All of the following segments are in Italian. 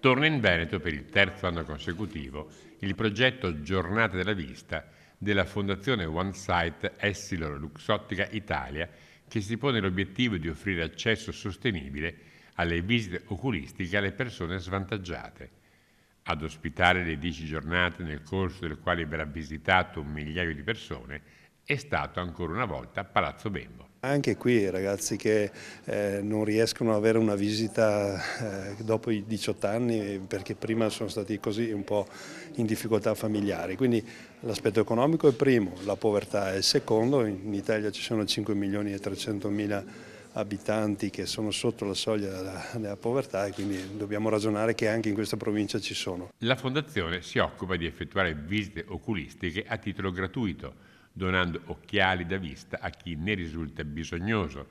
Torna in Veneto per il terzo anno consecutivo il progetto Giornate della Vista della Fondazione OneSight Essilor Luxottica Italia, che si pone l'obiettivo di offrire accesso sostenibile alle visite oculistiche alle persone svantaggiate. Ad ospitare le 10 giornate nel corso delle quali verrà visitato 1 migliaio di persone è stato ancora una volta Palazzo Bembo. Anche qui ragazzi che non riescono ad avere una visita dopo i 18 anni perché prima sono stati così un po' in difficoltà familiari, quindi l'aspetto economico è il primo, la povertà è il secondo. In Italia ci sono 5.300.000 abitanti che sono sotto la soglia della povertà e quindi dobbiamo ragionare che anche in questa provincia ci sono. La Fondazione si occupa di effettuare visite oculistiche a titolo gratuito, donando occhiali da vista a chi ne risulta bisognoso,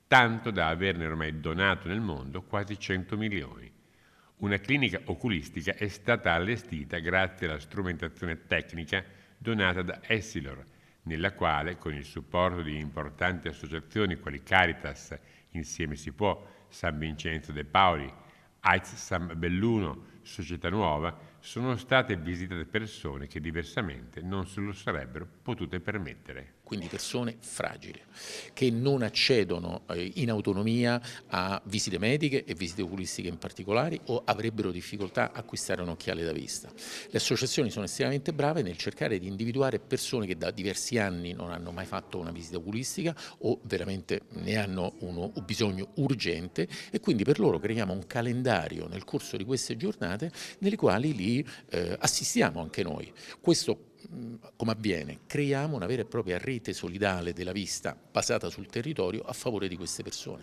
tanto da averne ormai donato nel mondo quasi 100 milioni. Una clinica oculistica è stata allestita grazie alla strumentazione tecnica donata da Essilor, nella quale, con il supporto di importanti associazioni quali Caritas, Insieme si può, San Vincenzo de Paoli, AIDS San Belluno, Società Nuova, sono state visitate persone che diversamente non se lo sarebbero potute permettere. Quindi persone fragili, che non accedono in autonomia a visite mediche e visite oculistiche in particolare o avrebbero difficoltà a acquistare un occhiale da vista. Le associazioni sono estremamente brave nel cercare di individuare persone che da diversi anni non hanno mai fatto una visita oculistica o veramente ne hanno un bisogno urgente e quindi per loro creiamo un calendario nel corso di queste giornate nelle quali li assistiamo anche noi. Questo come avviene? Creiamo una vera e propria rete solidale della vista basata sul territorio a favore di queste persone.